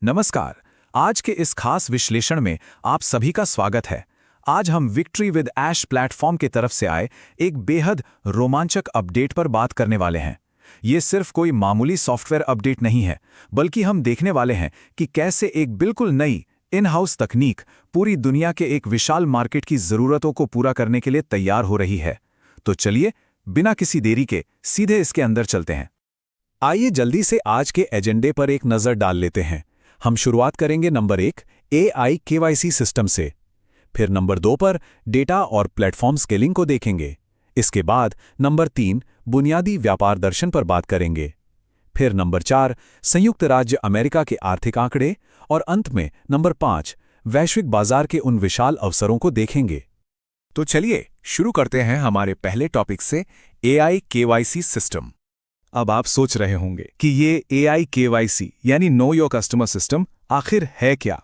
नमस्कार। आज के इस खास विश्लेषण में आप सभी का स्वागत है। आज हम विक्ट्री विद ऐश प्लेटफॉर्म की तरफ से आए एक बेहद रोमांचक अपडेट पर बात करने वाले हैं। ये सिर्फ कोई मामूली सॉफ्टवेयर अपडेट नहीं है, बल्कि हम देखने वाले हैं कि कैसे एक बिल्कुल नई इन हाउस तकनीक पूरी दुनिया के एक विशाल मार्केट की ज़रूरतों को पूरा करने के लिए तैयार हो रही है। तो चलिए, बिना किसी देरी के सीधे इसके अंदर चलते हैं। आइए जल्दी से आज के एजेंडे पर एक नज़र डाल लेते हैं। हम शुरुआत करेंगे नंबर 1 AI KYC सिस्टम से। फिर नंबर 2 पर डेटा और प्लेटफॉर्म स्केलिंग को देखेंगे। इसके बाद नंबर 3 बुनियादी व्यापार दर्शन पर बात करेंगे। फिर नंबर 4 संयुक्त राज्य अमेरिका के आर्थिक आंकड़े और अंत में नंबर 5 वैश्विक बाजार के उन विशाल अवसरों को देखेंगे। तो चलिए शुरू करते हैं हमारे पहले टॉपिक से, AI KYC सिस्टम। अब आप सोच रहे होंगे कि ये AI KYC यानी नो योर कस्टमर सिस्टम आखिर है क्या?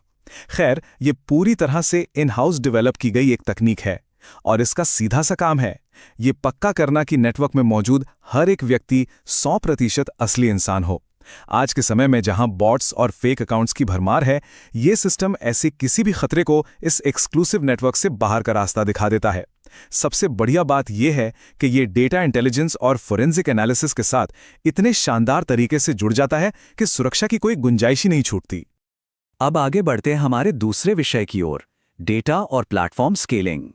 खैर, ये पूरी तरह से इन हाउस डेवलप की गई एक तकनीक है और इसका सीधा सा काम है ये पक्का करना कि नेटवर्क में मौजूद हर एक व्यक्ति 100% असली इंसान हो। आज के समय में जहां बॉट्स और फेक अकाउंट्स की भरमार है, ये सिस्टम ऐसे किसी भी खतरे को इस एक्सक्लूसिव नेटवर्क से बाहर का रास्ता दिखा देता है। सबसे बढ़िया बात यह है कि ये डेटा इंटेलिजेंस और फोरेंसिक एनालिसिस के साथ इतने शानदार तरीके से जुड़ जाता है कि सुरक्षा की कोई गुंजाइश ही नहीं छूटती। अब आगे बढ़ते हैं हमारे दूसरे विषय की ओर, डेटा और प्लेटफॉर्म स्केलिंग।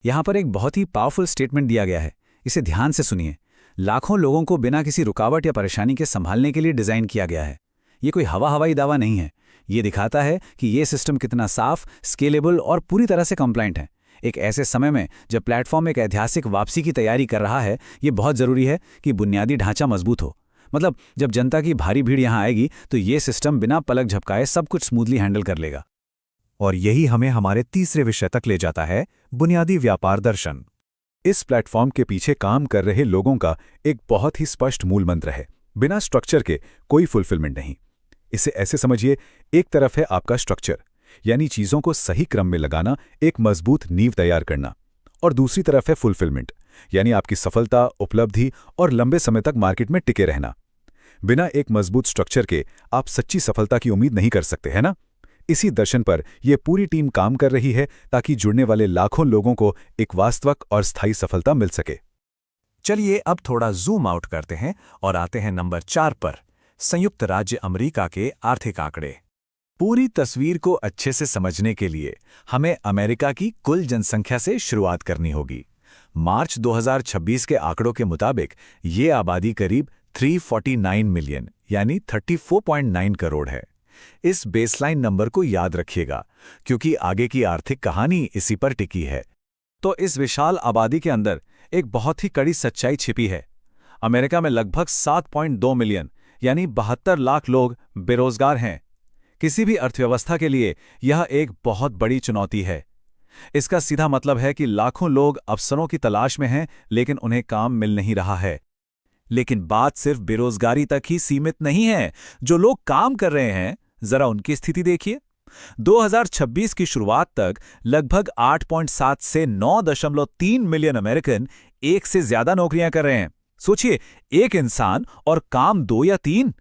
यहाँ पर एक बहुत ही पावरफुल स्टेटमेंट दिया गया है, इसे ध्यान से सुनिए। लाखों लोगों को बिना किसी रुकावट या परेशानी के संभालने के लिए डिज़ाइन किया गया है। ये कोई हवाई दावा नहीं है, ये दिखाता है कि ये सिस्टम कितना साफ, स्केलेबल और पूरी तरह से कंप्लाइंट है। एक ऐसे समय में जब प्लेटफॉर्म एक ऐतिहासिक वापसी की तैयारी कर रहा है, ये बहुत ज़रूरी है कि बुनियादी ढांचा मजबूत हो। मतलब जब जनता की भारी भीड़ यहाँ आएगी तो ये सिस्टम बिना पलक झपकाए सब कुछ स्मूथली हैंडल कर लेगा। और यही हमें हमारे तीसरे विषय तक ले जाता है, बुनियादी व्यापार दर्शन। इस प्लेटफॉर्म के पीछे काम कर रहे लोगों का एक बहुत ही स्पष्ट मूल मंत्र है, बिना स्ट्रक्चर के कोई फुलफिलमेंट नहीं। इसे ऐसे समझिए, एक तरफ है आपका स्ट्रक्चर, यानी चीज़ों को सही क्रम में लगाना, एक मजबूत नींव तैयार करना, और दूसरी तरफ है फुलफिलमेंट, यानी आपकी सफलता, उपलब्धि और लंबे समय तक मार्केट में टिके रहना। बिना एक मजबूत स्ट्रक्चर के आप सच्ची सफलता की उम्मीद नहीं कर सकते, है ना? इसी दर्शन पर यह पूरी टीम काम कर रही है ताकि जुड़ने वाले लाखों लोगों को एक वास्तविक और स्थायी सफलता मिल सके। चलिए अब थोड़ा जूम आउट करते हैं और आते हैं नंबर 4 पर, संयुक्त राज्य अमेरिका के आर्थिक आंकड़े। पूरी तस्वीर को अच्छे से समझने के लिए हमें अमेरिका की कुल जनसंख्या से शुरुआत करनी होगी। मार्च 2026 के आंकड़ों के मुताबिक ये आबादी करीब 349 मिलियन यानी 34.9 करोड़ है। इस बेसलाइन नंबर को याद रखिएगा, क्योंकि आगे की आर्थिक कहानी इसी पर टिकी है। तो इस विशाल आबादी के अंदर एक बहुत ही कड़ी सच्चाई छिपी है। अमेरिका में लगभग 7.2 मिलियन यानी 72 लाख लोग बेरोजगार हैं। किसी भी अर्थव्यवस्था के लिए यह एक बहुत बड़ी चुनौती है। इसका सीधा मतलब है कि लाखों लोग अवसरों की तलाश में हैं, लेकिन उन्हें काम मिल नहीं रहा है। लेकिन बात सिर्फ बेरोजगारी तक ही सीमित नहीं है। जो लोग काम कर रहे हैं, जरा उनकी स्थिति देखिए। 2026 की शुरुआत तक लगभग 8.7 से 9.3 मिलियन अमेरिकन एक से ज्यादा नौकरियां कर रहे हैं। सोचिए, एक इंसान और काम 2 या 3।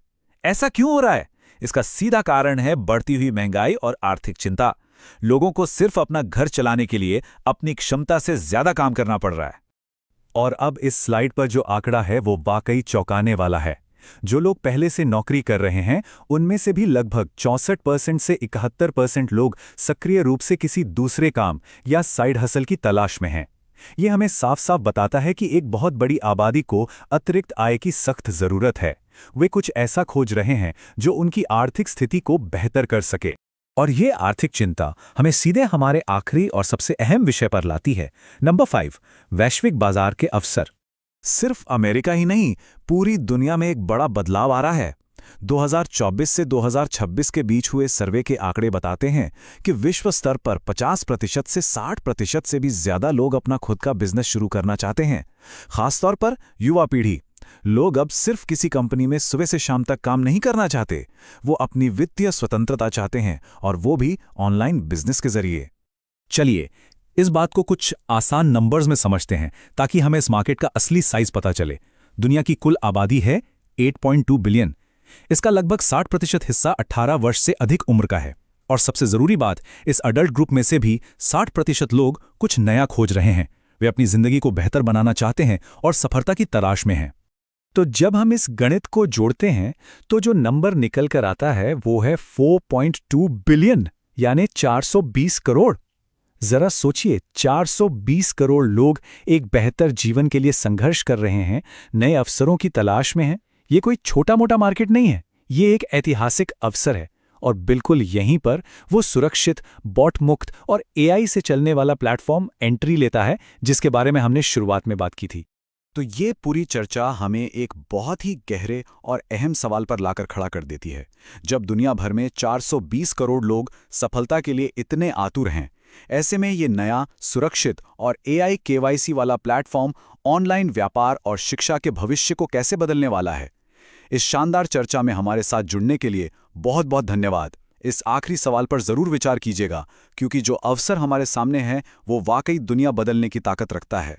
ऐसा क्यों हो रहा है? इसका सीधा कारण है बढ़ती हुई महंगाई और आर्थिक चिंता। लोगों को सिर्फ अपना घर चलाने के लिए अपनी क्षमता से ज्यादा काम करना पड़ रहा है। और अब इस स्लाइड पर जो आंकड़ा है वो वाकई चौंकाने वाला है। जो लोग पहले से नौकरी कर रहे हैं, उनमें से भी लगभग 64% से 71% लोग सक्रिय रूप से किसी दूसरे काम या साइड हसल की तलाश में हैं। ये हमें साफ साफ बताता है कि एक बहुत बड़ी आबादी को अतिरिक्त आय की सख्त जरूरत है। वे कुछ ऐसा खोज रहे हैं जो उनकी आर्थिक स्थिति को बेहतर कर सके। और ये आर्थिक चिंता हमें सीधे हमारे आखिरी और सबसे अहम विषय पर लाती है, नंबर 5 वैश्विक बाजार के अवसर। सिर्फ अमेरिका ही नहीं, पूरी दुनिया में एक बड़ा बदलाव आ रहा है। 2024 से 2026 के बीच हुए सर्वे के आंकड़े बताते हैं कि विश्व स्तर पर 50% से 60% से भी ज्यादा लोग अपना खुद का बिजनेस शुरू करना चाहते हैं। खासतौर पर युवा पीढ़ी। लोग अब सिर्फ किसी कंपनी में सुबह से शाम तक काम नहीं करना चाहते, वो अपनी वित्तीय स्वतंत्रता चाहते हैं, और वो भी ऑनलाइन बिजनेस के जरिए। चलिए इस बात को कुछ आसान नंबर्स में समझते हैं ताकि हमें इस मार्केट का असली साइज पता चले। दुनिया की कुल आबादी है 8.2 बिलियन, इसका लगभग 60% हिस्सा 18 वर्ष से अधिक उम्र का है। और सबसे ज़रूरी बात, इस अडल्ट ग्रुप में से भी 60% लोग कुछ नया खोज रहे हैं। वे अपनी ज़िंदगी को बेहतर बनाना चाहते हैं और सफलता की तलाश में हैं। तो जब हम इस गणित को जोड़ते हैं तो जो नंबर निकल कर आता है वो है 4.2 बिलियन, यानी 420 करोड़। जरा सोचिए, 420 करोड़ लोग एक बेहतर जीवन के लिए संघर्ष कर रहे हैं, नए अवसरों की तलाश में हैं। ये कोई छोटा मोटा मार्केट नहीं है, ये एक ऐतिहासिक अवसर है। और बिल्कुल यहीं पर वो सुरक्षित, बॉट मुक्त और एआई से चलने वाला प्लेटफॉर्म एंट्री लेता है, जिसके बारे में हमने शुरुआत में बात की थी। तो ये पूरी चर्चा हमें एक बहुत ही गहरे और अहम सवाल पर लाकर खड़ा कर देती है। जब दुनिया भर में 420 करोड़ लोग सफलता के लिए इतने आतुर हैं, ऐसे में ये नया, सुरक्षित और एआई केवाईसी वाला प्लेटफॉर्म ऑनलाइन व्यापार और शिक्षा के भविष्य को कैसे बदलने वाला है। इस शानदार चर्चा में हमारे साथ जुड़ने के लिए बहुत बहुत धन्यवाद। इस आखिरी सवाल पर ज़रूर विचार कीजिएगा, क्योंकि जो अवसर हमारे सामने है वो वाकई दुनिया बदलने की ताकत रखता है।